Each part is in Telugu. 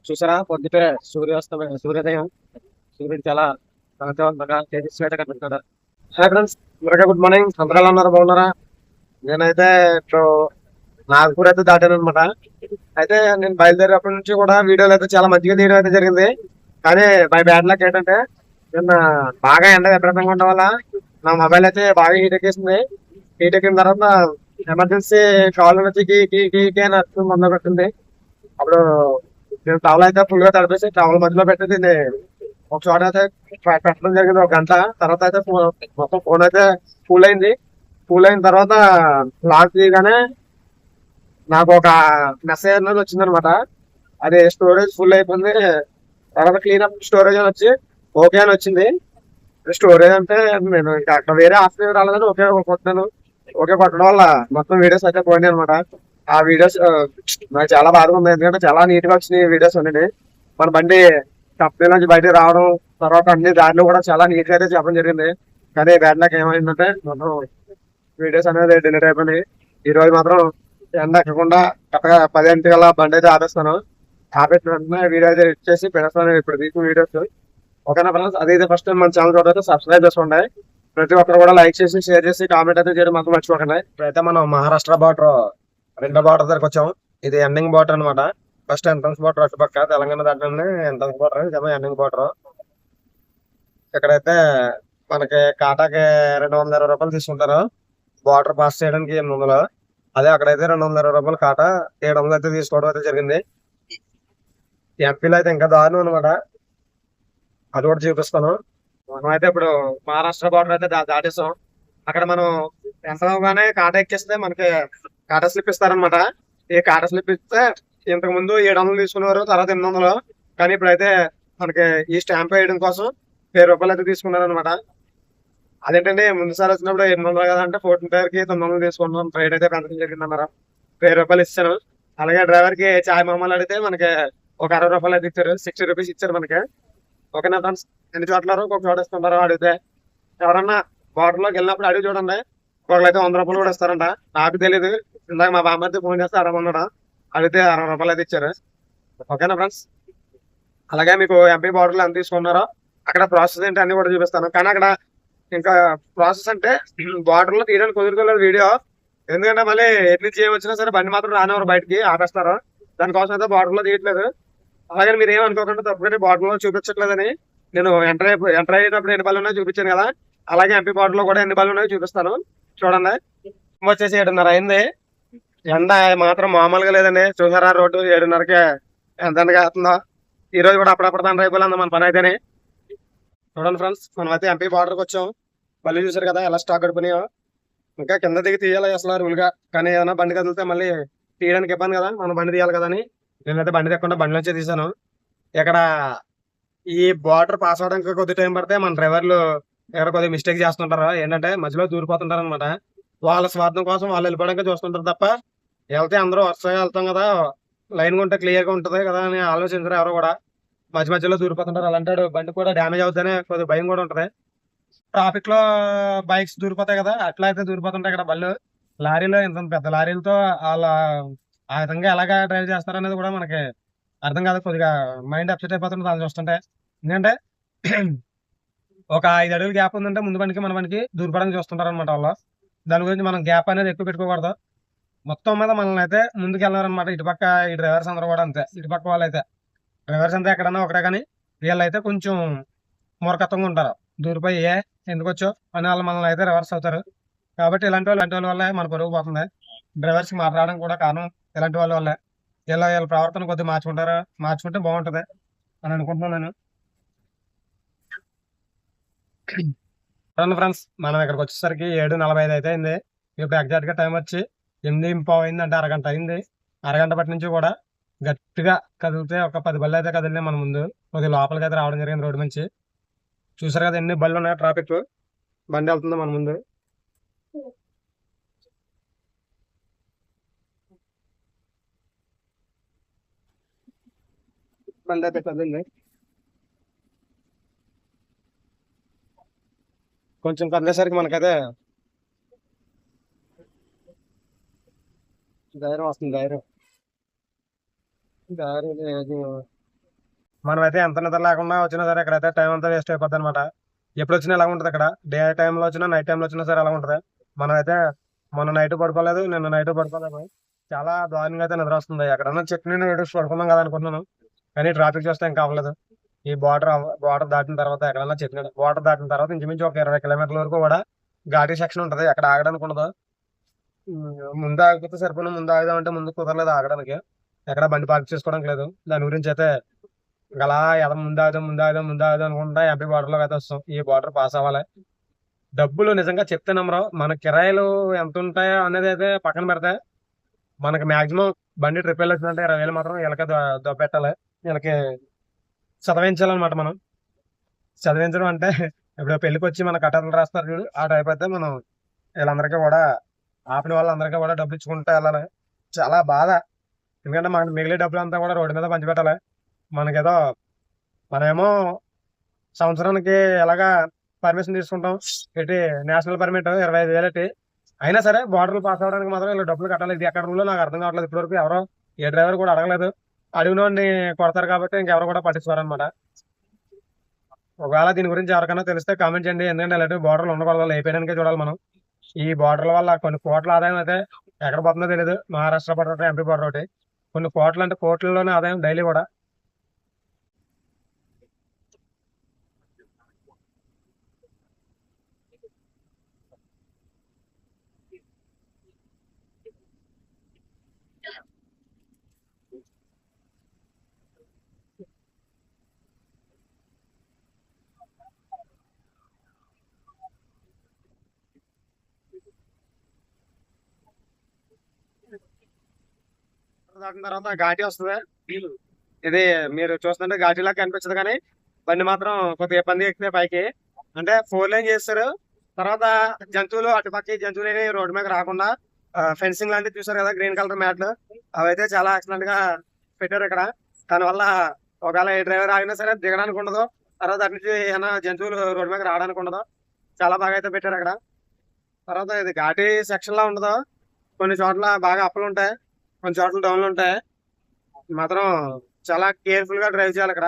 చూసారా పొద్దుటే సూర్యోదయం. సూర్యుడు చాలా కాంతివంతంగా తేజస్విగా కనిపిస్తాడు. హాయ్ ఫ్రెండ్స్, అందరికీ గుడ్ మార్నింగ్. అందరూ ఎలా ఉన్నారు, బాగున్నారా? నేనైతే ఇప్పుడు నాగపూర్ అయితే దాటాను అనమాట. అయితే నేను బయలుదేరేప్పటి నుంచి కూడా వీడియోలు అయితే చాలా మంచిగా తీయడం అయితే జరిగింది. కానీ బై బ్యాడ్ లక్ ఏంటంటే నిన్న బాగా ఎండ విపరీతంగా ఉండడం వల్ల నా మొబైల్ అయితే బాగా హీట్ ఎక్కేసింది. హీట్ ఎక్కిన తర్వాత ఎమర్జెన్సీ కాల్ వచ్చి కీ అని అర్థం మొదలు పెట్టింది. అప్పుడు నేను టవల్ అయితే ఫుల్ గా తడిపేసి టవల్ మధ్యలో పెట్టేది ఒక చోట అయితే పెట్టడం జరిగింది ఒక గంట. తర్వాత అయితే మొత్తం ఫోన్ అయితే కూల్ అయింది. కూల్ అయిన తర్వాత లాక్ చేయగానే నాకు ఒక మెసేజ్ అనేది వచ్చిందనమాట. అది స్టోరేజ్ ఫుల్ అయిపోయింది. తర్వాత క్లీన్ అప్ స్టోరేజ్ అని వచ్చి ఓకే అని వచ్చింది. స్టోరేజ్ అంటే నేను ఇంకా అక్కడ వేరే ఆప్షన్ రాలేదని ఓకే కొట్టాను. ఓకే కొట్టడం వల్ల మొత్తం వీడియోస్ అయితే పోయినాయి అనమాట. ఆ వీడియోస్ నాకు చాలా బాధగా ఉంది, ఎందుకంటే చాలా నీట్ గా వచ్చినాయి వీడియోస్ అనేది. మన బండి కంపెనీ నుంచి బయటకు రావడం, తర్వాత అన్ని దారిలో కూడా చాలా నీట్ గా అయితే చెప్పడం జరిగింది. కానీ బ్యాడ్ లక్ ఏమైందంటే మొత్తం వీడియోస్ అనేది డిలీట్ అయిపోయినాయి. ఈ రోజు మాత్రం ఎండ ఎక్కకుండా కరెక్ట్గా 10 బండి అయితే ఆపేస్తాను. ఆపేసిన వెంటనే వీడియో అయితే ఇచ్చేసి పెడతాను ఇప్పుడు తీసిన వీడియోస్. ఓకేనా ఫ్రెండ్స్, అదైతే ఫస్ట్ టైం మన ఛానల్ చూడైతే సబ్స్క్రైబ్ చేసుకోండి. ప్రతి ఒక్కరు కూడా లైక్ చేసి షేర్ చేసి కామెంట్ అయితే చేయడం మాత్రం మర్చిపోకండి. ఇప్పుడైతే మనం మహారాష్ట్ర బార్డర్ రెండో బార్డర్ దగ్గరకు వచ్చాం. ఇది ఎండింగ్ బార్డర్ అనమాట. ఫస్ట్ ఎంట్రన్స్ బార్డర్ అటు పక్క తెలంగాణ దాంట్లోనే ఎంట్రన్స్ బార్డర్, ఇదేమో ఎండింగ్ బార్డర్. ఇక్కడైతే మనకి కాటాకి 220 రూపాయలు తీసుకుంటారు బార్డర్ పాస్ చేయడానికి 800. అదే అక్కడైతే 220 రూపాయలు కాటా, 700 అయితే తీసుకోవడం అయితే జరిగింది. ఎంపీలో అయితే ఇంకా దారుణం అనమాట, అది కూడా చూపిస్తాను. మనం అయితే ఇప్పుడు మహారాష్ట్ర బార్డర్ అయితే దాటేసాం. అక్కడ మనం ఎంటర్ అవగానే కాటా ఎక్కిస్తే మనకి కాటా స్లిప్ ఇస్తారనమాట. ఈ కాటా స్లిప్ ఇస్తే ఇంతకు ముందు 700 తీసుకునేవారు, తర్వాత 800. కానీ ఇప్పుడైతే మనకి ఈ స్టాంప్ వేయడం కోసం 1000 రూపాయలు అయితే తీసుకున్నారు అనమాట. అదేంటంటే ముందుసారి వచ్చినప్పుడు 800 కదా అంటే 14 టైర్ కి 900 తీసుకున్నాం. రేట్ అయితే పెంచడం జరిగింది అన్నారు. 1000 రూపాయలు ఇచ్చాను. అలాగే డ్రైవర్ కి చాయ్ మమ్మల్ని అడిగితే మనకి ఒక 60 రూపాయలు అయితే ఇచ్చారు, 60 రూపీస్ ఇచ్చారు మనకి. ఓకేనా ఫ్రెండ్స్, ఎన్ని చోట్ల ఒక్కొక్క చోట ఇస్తుంటారో అడిగితే. ఎవరన్నా బార్డర్ లోకి వెళ్ళినప్పుడు అడిగి చూడండి, ఒకళ్ళైతే 100 రూపాయలు కూడా ఇస్తారంట. నాకు తెలియదు, ఇందాక మా బామ్మర్ది ఫోన్ చేస్తే 60 అడిగితే 60 రూపాయలు అయితే ఇచ్చారు. ఓకేనా ఫ్రెండ్స్, అలాగే మీకు ఎంపీ బార్డర్ లో ఎంత తీసుకున్నారో అక్కడ ప్రాసెస్ ఏంటి అన్ని కూడా చూపిస్తాను. కానీ అక్కడ ఇంకా ప్రాసెస్ అంటే బార్డర్ లో తీయడానికి కుదురుకోలేదు వీడియో. ఎందుకంటే మళ్ళీ ఎటు నుంచి ఏమి వచ్చినా సరే బండి మాత్రం రానివ్వరు, బయటికి ఆపేస్తారు. దానికోసం అయితే బార్డర్ లో తీయట్లేదు. అలాగే మీరు ఏమనుకోకుండా తప్పకుండా బార్డర్ లో చూపించట్లేదని. నేను ఎంటర్ అయ్యేటప్పుడు ఎన్ని బళ్ళు ఉన్నాయో చూపించాను కదా, అలాగే ఎంపీ బార్డర్ లో కూడా ఎన్ని బళ్ళు ఉన్నాయో చూపిస్తాను. చూడండి, వచ్చేసి 7:30 అయింది. ఎండ మాత్రం మామూలుగా లేదండి. చూసారా రోడ్డు 7:30కే ఎంత ఎండగా వస్తుందో. ఈ రోజు కూడా అప్పుడప్పుడు తండ్రి అయిపోయింది మన పని అయితేనే. చూడండి ఫ్రెండ్స్, మనం అయితే ఎంపీ బార్డర్కి వచ్చాం. బళ్ళు చూసారు కదా ఎలా స్టాక్ గడిపోయినాయో. ఇంకా కింద దిగి తీయాలి అసలు రూల్గా. కానీ ఏదైనా బండి కదిలితే మళ్ళీ తీయడానికి ఇబ్బంది కదా, మనం బండి తీయాలి కదా అని నేనైతే బండి తెక్కకుండా బండి నుంచే తీసాను. ఇక్కడ ఈ బార్డర్ పాస్ అవడానికి కొద్ది టైం పడితే మన డ్రైవర్లు ఇక్కడ కొద్దిగా మిస్టేక్ చేస్తుంటారు. ఏంటంటే మధ్యలో దూరిపోతుంటారు అనమాట. వాళ్ళ స్వార్థం కోసం వాళ్ళు వెళ్ళిపోవడానికి చూస్తుంటారు తప్ప, వెళ్తే అందరూ వరుసగా వెళ్తాం కదా, లైన్ ఉంటే క్లియర్ గా ఉంటది కదా అని ఆలోచించరు ఎవరు కూడా. మధ్య మధ్యలో దూరిపోతుంటారు. అలాంటాడు బండి కూడా డ్యామేజ్ అవుతుందనే కొద్దిగా భయం కూడా ఉంటది. ట్రాఫిక్ లో బైక్స్ దూరిపోతాయి కదా, అట్లా అయితే దూరిపోతుంటాయి ఇక్కడ బళ్ళు. లారీలో ఇంత పెద్ద లారీలతో వాళ్ళ ఆ విధంగా ఎలాగా డ్రైవ్ చేస్తారనేది కూడా మనకి అర్థం కాదు. కొద్దిగా మైండ్ అప్సెట్ అయిపోతుంది దాన్ని చూస్తుంటే. ఎందుకంటే ఒక 5 అడుగులు గ్యాప్ ఉందంటే ముందు బండికి మన బండికి దూరిపడానికి చూస్తుంటారు అనమాట వాళ్ళు. దాని గురించి మనం గ్యాప్ అనేది ఎక్కువ పెట్టుకోకూడదు. మొత్తం మీద మనల్ని అయితే ముందుకు వెళ్ళారనమాట. ఇటుపక్క ఈ డ్రైవర్స్ అందరూ కూడా అంతే. ఇటుపక్క వాళ్ళు అయితే డ్రైవర్స్ అంతా ఎక్కడన్నా ఒకటే, కానీ వీళ్ళైతే కొంచెం మూర్ఖత్వంగా ఉంటారు. దూరిపోయి ఎందుకు వచ్చో అని వాళ్ళు మనల్ని అయితే రివర్స్ అవుతారు. కాబట్టి ఇలాంటి వాళ్ళ వల్లే మన పరుగు పోతుంది. డ్రైవర్స్ మాట్లాడడం కూడా కారణం ఇలాంటి వాళ్ళ వల్లే. వీళ్ళ ప్రవర్తన కొద్దిగా మార్చుకుంటే బాగుంటది అని అనుకుంటున్నాను నేను. ఫ్రెండ్స్, మనం ఇక్కడికి వచ్చేసరికి 7:45 అయితే అయింది. ఇప్పుడు ఎగ్జాక్ట్ గా టైం వచ్చి 8:15 అయింది, అంటే అరగంట అయింది. అరగంట బట్టి నుంచి కూడా గట్టిగా కదిలితే ఒక 10 బళ్ళు అయితే కదిలినాయి మన ముందు. కొద్దిగా లోపలికి అయితే రావడం జరిగింది రోడ్డు నుంచి. చూసారు కదా ఎన్ని బళ్ళు ఉన్నాయి, ట్రాఫిక్ బండి వెళ్తుంది మన ముందు. బండి అయితే కదిలింది. కొంచెం కదిలేసరికి మనకైతే ధైర్యం వస్తుంది. ధైర్యం మనమైతే ఎంత నిద్ర లేకుండా వచ్చినా సరే ఇక్కడైతే టైం అంతా వేస్ట్ అయిపోద్ది అనమాట. ఎప్పుడు వచ్చినా ఎలా ఉంటుంది ఇక్కడ, డే టైంలో వచ్చినా నైట్ టైంలో వచ్చినా సరే ఎలా ఉంటుంది. మనమైతే మొన్న నైట్ పడుకోలేదు, నిన్న నైట్ పడుకోలేదు. చాలా దారుణంగా అయితే నిద్ర వస్తుంది. ఎక్కడన్నా చెట్టు నడిచి పడుకుందాం కదా అనుకుంటున్నాను, కానీ ట్రాఫిక్ చూస్తే ఇంకా అవ్వలేదు. ఈ బార్డర్ దాటిన తర్వాత ఎక్కడన్నా చెట్టు బార్డర్ దాటిన తర్వాత ఇంచుమించు ఒక 20 కిలోమీటర్ల వరకు కూడా ఘాటీ సెక్షన్ ఉంటది. అక్కడ ఆగడానికి ఉండదు. ముందు ఆగిపోతే సరిపోయిన, ముందు ఆగుదామంటే ముందు కుదరలేదు ఆగడానికి. ఎక్కడ బండి పార్క్ చేసుకోవడానికి లేదు. దాని గురించి అయితే అలా ఎలా ముందాగుదాం అనుకుంటా ఎంపీ బార్డర్ లోకి అయితే వస్తాం. ఈ బార్డర్ పాస్ అవ్వాలి. డబ్బులు నిజంగా చెప్తే నమ్మరు. మన కిరాయిలు ఎంత ఉంటాయో అనేది అయితే పక్కన పెడితే, మనకి మాక్సిమం బండి ట్రిప్ వెళ్ళొచ్చిందంటే 20,000 మాత్రం వీళ్ళకి దొబ్బెట్టాలి. వీళ్ళకి చదివించాలన్నమాట. మనం చదివించడం అంటే ఇప్పుడు పెళ్లికి వచ్చి మన కట్టర్లు రాస్తారు చూడు, ఆ టైప్ అయితే మనం వీళ్ళందరికీ కూడా, ఆపిన వాళ్ళందరికీ కూడా డబ్బులు ఇచ్చుకుంటూ వెళ్ళాలి. చాలా బాధ. ఎందుకంటే మనకి మిగిలే డబ్బులు అంతా కూడా రోడ్డు మీద పంచిపెట్టాలి. మనకేదో మనమేమో సంవత్సరానికి ఎలాగా పర్మిషన్ తీసుకుంటాం పెట్టి, నేషనల్ పర్మిట్ 25,000 పెట్టి, అయినా సరే బార్డర్లు పాస్ అవ్వడానికి మాత్రం వీళ్ళు డబ్బులు కట్టాలి. ఇది ఎక్కడ రూల్లో నాకు అర్థం కావట్లేదు. ఇప్పటివరకు ఎవరో ఏ డ్రైవర్ కూడా అడగలేదు. అడిగినోడిని కొడతారు కాబట్టి ఇంకెవరు కూడా పట్టించుకోరు అనమాట. ఒకవేళ దీని గురించి ఎవరికైనా తెలిస్తే కామెంట్ చేయండి. ఎందుకంటే ఇలాంటి బార్డర్లు ఉండకూడదు, అయిపోయడానికే చూడాలి మనం. ఈ బార్డర్ల వల్ల కొన్ని కోట్ల ఆదాయం అయితే ఎక్కడ పోతుందో తెలియదు. మహారాష్ట్ర బార్డర్ ఒకటి, ఎంపీ బార్డర్ ఒకటి, కొన్ని కోట్లు అంటే కోట్లలోనే ఆదాయం డైలీ కూడా. దాటిన తర్వాత ఘాటి వస్తుంది. ఇది మీరు చూస్తుంటే ఘాటీలా కనిపించదు, కానీ బండి మాత్రం కొద్దిగా ఇబ్బంది ఎక్కితే పైకి. అంటే 4 లైన్ చేస్తారు. తర్వాత జంతువులు అటుపక్క జంతువులు అనేవి రోడ్డు మీద రాకుండా ఫెన్సింగ్ లాంటివి చూసారు కదా, గ్రీన్ కలర్ మ్యాట్లు, అవైతే చాలా ఎక్సలెంట్ గా పెట్టారు ఇక్కడ. దానివల్ల ఒకవేళ ఏ డ్రైవర్ ఆగినా సరే దిగడానికి ఉండదు. తర్వాత అటు నుంచి ఏమైనా జంతువులు రోడ్డు మీద రావడానికి ఉండదు. చాలా బాగా అయితే పెట్టారు అక్కడ. తర్వాత ఇది ఘాటీ సెక్షన్ లా ఉండదు. కొన్ని చోట్ల బాగా అప్పులు ఉంటాయి, కొన్ని చోట్ల డౌన్లు ఉంటాయి. మాత్రం చాలా కేర్ఫుల్ గా డ్రైవ్ చేయాలి ఇక్కడ.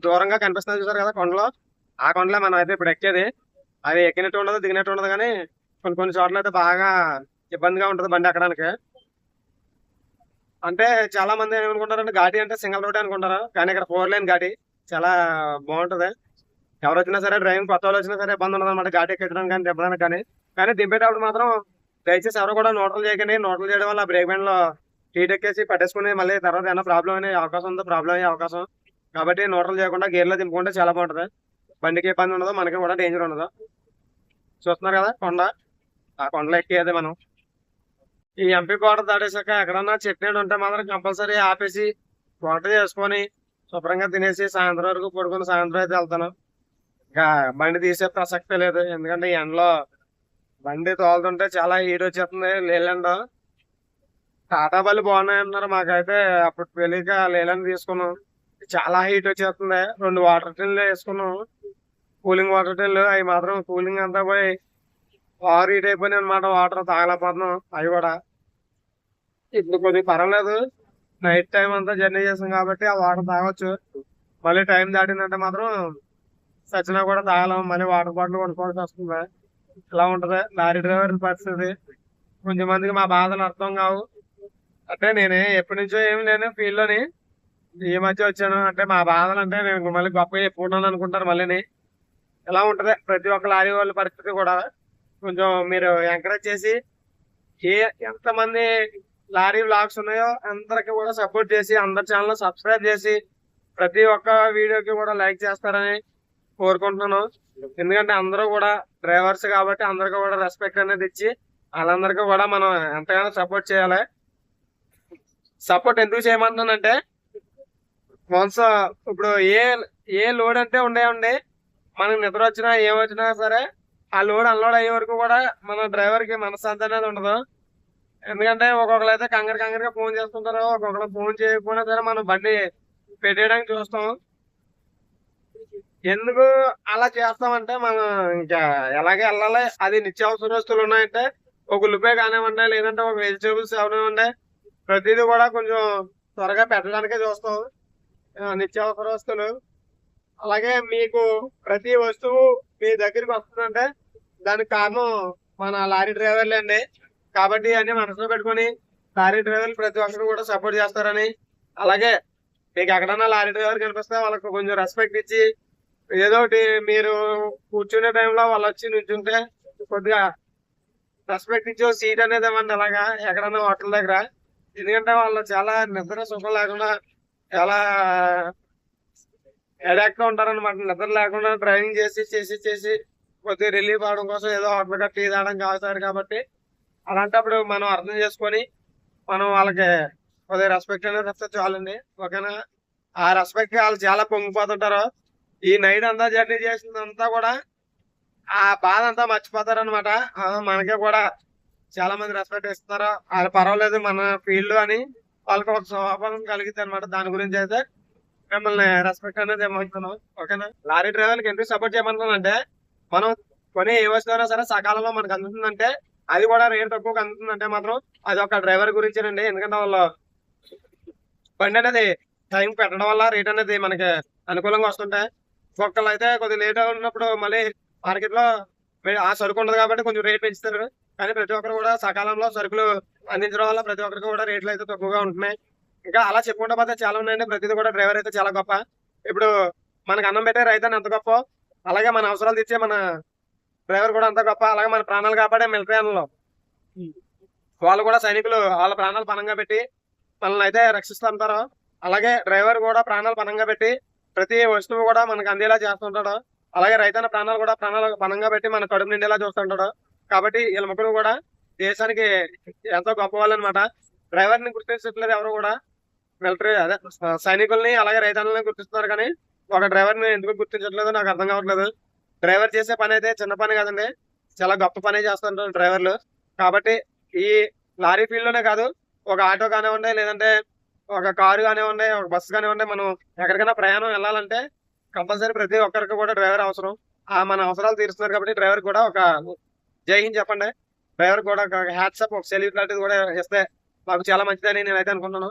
దూరంగా కనిపిస్తుంది చూసారు కదా కొండలో, ఆ కొండలో మనం అయితే ఇప్పుడు ఎక్కేది. అది ఎక్కినట్టు ఉండదు, దిగినట్టు ఉండదు, కానీ కొన్ని కొన్ని చోట్ల అయితే బాగా ఇబ్బందిగా ఉంటుంది బండి ఎక్కడానికి. అంటే చాలా మంది ఏమనుకుంటారంటే ఘాటి అంటే సింగల్ రోడ్ అనుకుంటారు, కానీ ఇక్కడ 4 లైన్ ఘాటి చాలా బాగుంటది. ఎవరు వచ్చినా సరే, డ్రైవింగ్ కొత్త వాళ్ళు వచ్చినా సరే ఇబ్బంది ఉండదు అనమాట ఘాటి ఎక్కడానికి కానీ దింపడానికి కానీ. కానీ దింపేటప్పుడు మాత్రం దయచేసి ఎవరు కూడా న్యూట్రల్ చేయకండి. న్యూట్రల్ చేయడం వల్ల బ్రేక్ బ్యాండ్ లో హీట్ ఎక్కేసి పట్టేసుకుని మళ్ళీ తర్వాత ఏమైనా ప్రాబ్లం అనే అవకాశం ఉందో, ప్రాబ్లం అయ్యే అవకాశం. కాబట్టి న్యూట్రల్ చేయకుండా గేర్ లో దింపుకుంటే చాలా బాగుంటది. బండికి ఇబ్బంది ఉండదు, మనకి కూడా డేంజర్ ఉండదు. చూస్తున్నారు కదా కొండ, ఆ కొండలో ఎక్కేది మనం. ఈ ఎంపీ కోట దాటేసాక ఎక్కడన్నా చట్నీ ఉంటే మాత్రం కంపల్సరీ ఆపేసి వంట చేసుకొని శుభ్రంగా తినేసి సాయంత్రం వరకు పడుకుని సాయంత్రం అయితే వెళ్తాను. ఇంకా బండి తీసే ప్రసక్తే లేదు. ఎందుకంటే ఈ ఎండలో బండి తోలుతుంటే చాలా హీట్ వచ్చేస్తుంది. లేలండ్ టాటా బళ్ళు బాగున్నాయి అంటున్నారు, మాకైతే అప్పుడు తెలియక లేలండ్ తీసుకున్నాం. చాలా హీట్ వచ్చేస్తుంది. 2 వాటర్ టిన్లు వేసుకున్నాం, కూలింగ్ వాటర్ టిన్లు. అవి మాత్రం కూలింగ్ అంతా పోయి ఓవర్ హీట్ అయిపోయినాయి అనమాట. వాటర్ తాగలేకపోతున్నాం అవి కూడా. ఇప్పుడు కొద్దిగా పర్వాలేదు, నైట్ టైం అంతా జర్నీ చేసాం కాబట్టి ఆ వాటర్ తాగొచ్చు. మళ్ళీ టైం దాటిందంటే మాత్రం సచ్చినా కూడా తాగలేం, మళ్ళీ వాటర్ బాటిల్ కొనుక్కోవాల్సి వస్తుంది. ఇలా ఉంటది లారీ డ్రైవర్ పరిస్థితి. కొంచెం మందికి మా బాధలు అర్థం కావు. అంటే నేనే ఎప్పటి నుంచో ఏమి లేను ఫీల్డ్ లోని, ఈ మధ్య వచ్చాను. అంటే మా బాధలు అంటే నేను మళ్ళీ గొప్పగా చెప్పుకుంటాను అనుకుంటారు మళ్ళీని. ఇలా ఉంటది ప్రతి ఒక్క లారీ వాళ్ళ పరిస్థితి కూడా. కొంచెం మీరు ఎంకరేజ్ చేసి, ఏ ఎంతమంది లారీ వ్లాగ్స్ ఉన్నాయో అందరికి కూడా సపోర్ట్ చేసి, అందరి ఛానల్ సబ్స్క్రైబ్ చేసి, ప్రతి ఒక్క వీడియోకి కూడా లైక్ చేస్తారని కోరుకుంటున్నాను. ఎందుకంటే అందరూ కూడా డ్రైవర్స్ కాబట్టి అందరికీ కూడా రెస్పెక్ట్ అనేది ఇచ్చి వాళ్ళందరికీ కూడా మనం ఎంతగానో సపోర్ట్ చేయాలి. సపోర్ట్ ఎందుకు చేయమంటున్నానంటే, వన్స్ ఇప్పుడు ఏ ఏ లోడ్ అంటే ఉండే మనకి నిద్ర వచ్చినా ఏమొచ్చినా సరే ఆ లోడ్ అన్లోడ్ అయ్యే వరకు కూడా మన డ్రైవర్ కి మనశ్శాంతి అనేది ఉండదు. ఎందుకంటే ఒక్కొక్కరు అయితే కంగారుగా ఫోన్ చేస్తుంటారు, ఒక్కొక్కరు ఫోన్ చేయకపోయినా సరే మనం బండి పెట్టేయడానికి చూస్తాం. ఎందుకు అలా చేస్తామంటే మనం ఇంకా ఎలాగే వెళ్ళాలి. అది నిత్యావసర వస్తువులు ఉన్నాయంటే ఒక ఉల్లిపాయ కానివ్వండి, లేదంటే ఒక వెజిటేబుల్స్ అవనివ్వండి, ప్రతిదీ కూడా కొంచెం త్వరగా పెట్టడానికే చూస్తాం. నిత్యావసర వస్తువులు. అలాగే మీకు ప్రతి వస్తువు మీ దగ్గరికి వస్తుందంటే దానికి కారణం మన లారీ డ్రైవర్లే అండి. కాబట్టి అన్ని మనసులో పెట్టుకొని లారీ డ్రైవర్లు ప్రతి ఒక్కరు కూడా సపోర్ట్ చేస్తారని, అలాగే మీకు ఎక్కడన్నా లారీ డ్రైవర్ కనిపిస్తే వాళ్ళకి కొంచెం రెస్పెక్ట్ ఇచ్చి ఏదో ఒకటి మీరు కూర్చునే టైంలో వాళ్ళు వచ్చి నుంచుంటే కొద్దిగా రెస్పెక్ట్ ఇచ్చి సీట్ అనేది ఇవ్వండి అలాగా ఎక్కడన్నా హోటల్ దగ్గర. ఎందుకంటే వాళ్ళు చాలా నిద్ర సుఖం లేకుండా చాలా ఎడాక్ట్ గా ఉంటారన్నమాట. నిద్ర లేకుండా డ్రైవింగ్ చేసి కొద్దిగా రిలీఫ్ అవడం కోసం ఏదో హోటల్ గా టీ తాగడం కావాలి కాబట్టి అలాంటప్పుడు మనం అర్థం చేసుకొని మనం వాళ్ళకి కొద్దిగా రెస్పెక్ట్ అనేది ఇస్తే చాలండి. ఓకేనా? ఆ రెస్పెక్ట్ వాళ్ళు చాలా పొంగిపోతుంటారు. ఈ నైట్ అంతా జర్నీ చేసిందంతా కూడా ఆ బాధ అంతా మర్చిపోతారు అనమాట. మనకే కూడా చాలా మంది రెస్పెక్ట్ ఇస్తున్నారు, అది పర్వాలేదు మన ఫీల్డ్ అని వాళ్ళకి ఒక స్వభావం కలిగింది అనమాట. దాని గురించి అయితే మిమ్మల్ని రెస్పెక్ట్ అనేది ఏమవుతున్నాం. ఓకేనా? లారీ డ్రైవర్కి ఎందుకు సపోర్ట్ చేయమంటున్నానంటే మనం కొనే ఏ వస్తువు సరే సకాలంలో మనకు అందుతుందంటే, అది కూడా రేట్ తక్కువగా అందుతుందంటే మాత్రం అది ఒక డ్రైవర్ గురించేనండి. ఎందుకంటే వాళ్ళు బండి అనేది టైం పెట్టడం వల్ల రేట్ అనేది మనకి అనుకూలంగా వస్తుంటాయి. ఒక్కళ్ళు అయితే కొద్దిగా లేట్ ఉన్నప్పుడు మళ్ళీ మార్కెట్ లో ఆ సరుకు ఉండదు కాబట్టి కొంచెం రేట్ పెంచుతారు. కానీ ప్రతి ఒక్కరు కూడా సకాలంలో సరుకులు అందించడం వల్ల ప్రతి ఒక్కరికి కూడా రేట్లు అయితే తక్కువగా ఉంటున్నాయి. ఇంకా అలా చెప్పుకుంటా పోతే చాలా ఉన్నాయండి. ప్రతిదీ కూడా డ్రైవర్ అయితే చాలా గొప్ప. ఇప్పుడు మనకు అన్నం పెట్టే రైతు ఎంత గొప్ప, అలాగే మన అవసరాలు తీర్చే మన డ్రైవర్ కూడా అంత గొప్ప. అలాగే మన ప్రాణాలు కాపాడే మిలిటరీ అన్నలో వాళ్ళు కూడా సైనికులు వాళ్ళ ప్రాణాలు పణంగా పెట్టి మనల్ని అయితే రక్షిస్తుంటారు. అలాగే డ్రైవర్ కూడా ప్రాణాలు పణంగా పెట్టి ప్రతి వస్తువు కూడా మనకు అందేలా చేస్తుంటాడు. అలాగే రైతన్న ప్రాణాలు కూడా ప్రాణాలు పణంగా పెట్టి మన కడుపు నిండేలా చూస్తుంటాడు. కాబట్టి వీళ్ళ ముగ్గురు కూడా దేశానికి ఎంతో గొప్ప వాళ్ళు అనమాట. డ్రైవర్ ని గుర్తించట్లేదు ఎవరు కూడా. మిలిటరీ అదే సైనికుల్ని అలాగే రైతన్నల్ని గుర్తిస్తున్నారు, కానీ ఒక డ్రైవర్ ని ఎందుకు గుర్తించట్లేదో నాకు అర్థం కావట్లేదు. డ్రైవర్ చేసే పని అయితే చిన్న పని కాదండి, చాలా గొప్ప పని చేస్తుంటారు డ్రైవర్లు. కాబట్టి ఈ లారీ ఫీల్డ్ లోనే కాదు, ఒక ఆటో కానివ్వండి, లేదంటే ఒక కారు కానివ్వండి, ఒక బస్సు కానివ్వండి, మనం ఎక్కడికైనా ప్రయాణం వెళ్ళాలంటే కంపల్సరీ ప్రతి ఒక్కరికి కూడా డ్రైవర్ అవసరం. మన అవసరాలు తీరుస్తున్నారు కాబట్టి డ్రైవర్ కూడా ఒక జై హింద్ చెప్పండి. డ్రైవర్ కూడా ఒక హ్యాట్సప్, ఒక సెల్యూట్ లాంటిది కూడా ఇస్తే మాకు చాలా మంచిదని నేనైతే అనుకుంటున్నాను.